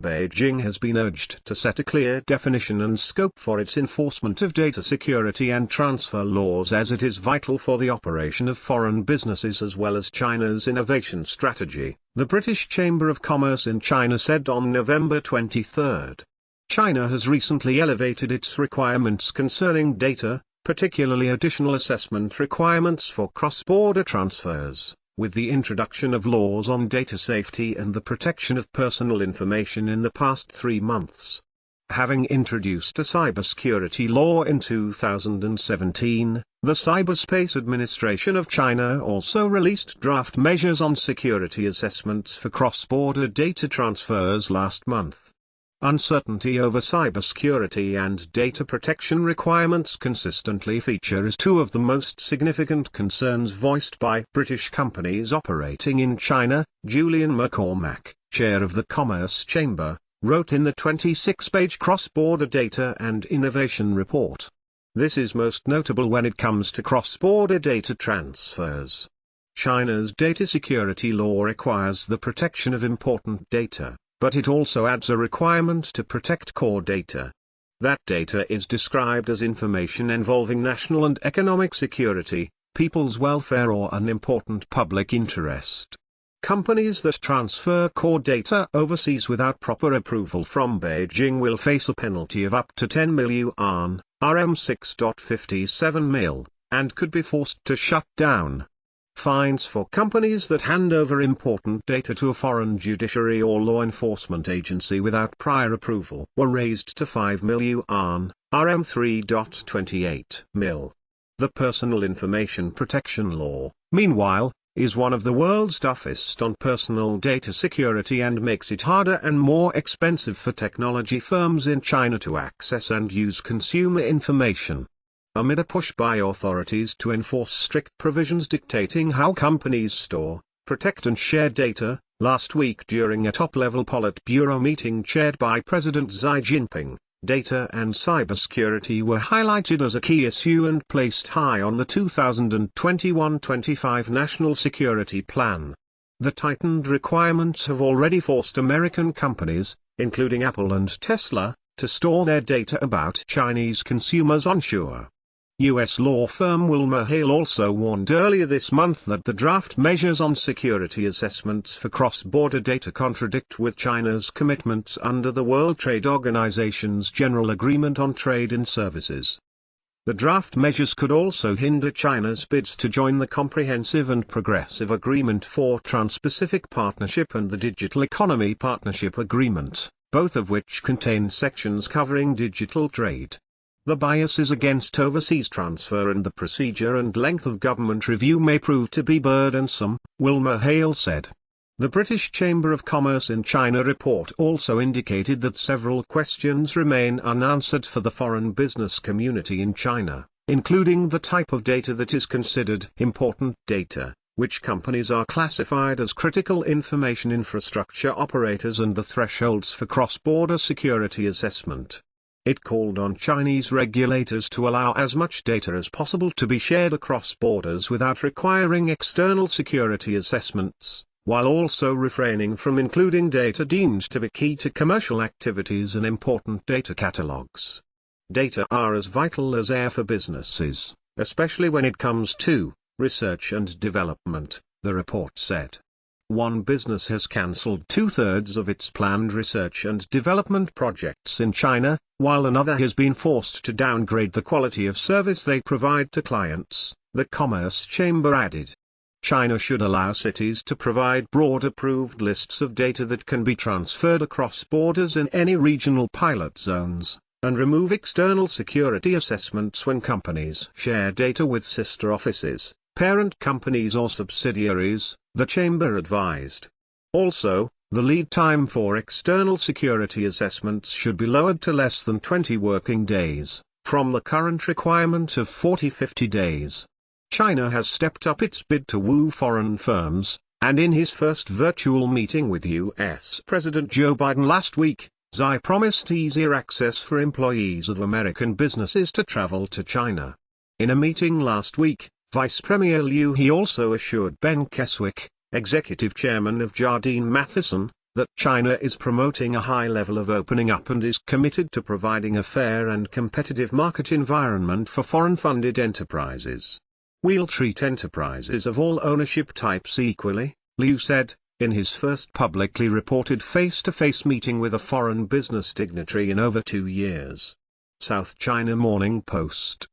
Beijing has been urged to set a clear definition and scope for its enforcement of data security and transfer laws, as it is vital for the operation of foreign businesses as well as China's innovation strategy, the British Chamber of Commerce in China said on November 23. China has recently elevated its requirements concerning data, particularly additional assessment requirements for cross-border transfers, with the introduction of laws on data safety and the protection of personal information in the past 3 months. Having introduced a cybersecurity law in 2017, the Cyberspace Administration of China also released draft measures on security assessments for cross-border data transfers last month. Uncertainty over cybersecurity and data protection requirements consistently feature as two of the most significant concerns voiced by British companies operating in China. Julian McCormack, chair of the Commerce Chamber, wrote in the 26-page Cross-Border Data and Innovation Report. This is most notable when it comes to cross-border data transfers. China's data security law requires the protection of important data, but it also adds a requirement to protect core data. That data is described as information involving national and economic security, people's welfare, or an important public interest. Companies that transfer core data overseas without proper approval from Beijing will face a penalty of up to 10 million yuan, RM 6.57 mil, and could be forced to shut down. Fines for companies that hand over important data to a foreign judiciary or law enforcement agency without prior approval were raised to 5 million yuan, RM 3.28 mil. The Personal Information Protection Law, meanwhile, is one of the world's toughest on personal data security and makes it harder and more expensive for technology firms in China to access and use consumer information. Amid a push by authorities to enforce strict provisions dictating how companies store, protect and share data, last week during a top-level Politburo meeting chaired by President Xi Jinping, data and cybersecurity were highlighted as a key issue and placed high on the 2021-25 National Security Plan. The tightened requirements have already forced American companies, including Apple and Tesla, to store their data about Chinese consumers onshore. U.S. law firm WilmerHale also warned earlier this month that the draft measures on security assessments for cross-border data contradict with China's commitments under the World Trade Organization's General Agreement on Trade in Services. The draft measures could also hinder China's bids to join the Comprehensive and Progressive Agreement for Trans-Pacific Partnership and the Digital Economy Partnership Agreement, both of which contain sections covering digital trade. The biases against overseas transfer and the procedure and length of government review may prove to be burdensome, WilmerHale said. The British Chamber of Commerce in China report also indicated that several questions remain unanswered for the foreign business community in China, including the type of data that is considered important data, which companies are classified as critical information infrastructure operators, and the thresholds for cross-border security assessment. It called on Chinese regulators to allow as much data as possible to be shared across borders without requiring external security assessments, while also refraining from including data deemed to be key to commercial activities and important data catalogs. Data are as vital as air for businesses, especially when it comes to research and development, the report said. One business has cancelled 2/3 of its planned research and development projects in China, while another has been forced to downgrade the quality of service they provide to clients, the Commerce Chamber added. China should allow cities to provide broad approved lists of data that can be transferred across borders in any regional pilot zones, and remove external security assessments when companies share data with sister offices, parent companies or subsidiaries, the Chamber advised. Also, the lead time for external security assessments should be lowered to less than 20 working days, from the current requirement of 40-50 days. China has stepped up its bid to woo foreign firms, and in his first virtual meeting with U.S. President Joe Biden last week, Xi promised easier access for employees of American businesses to travel to China. In a meeting last week, Vice Premier Liu He also assured Ben Keswick, executive chairman of Jardine Matheson, that China is promoting a high level of opening up and is committed to providing a fair and competitive market environment for foreign-funded enterprises. "We'll treat enterprises of all ownership types equally," Liu said, in his first publicly reported face-to-face meeting with a foreign business dignitary in over 2 years. South China Morning Post.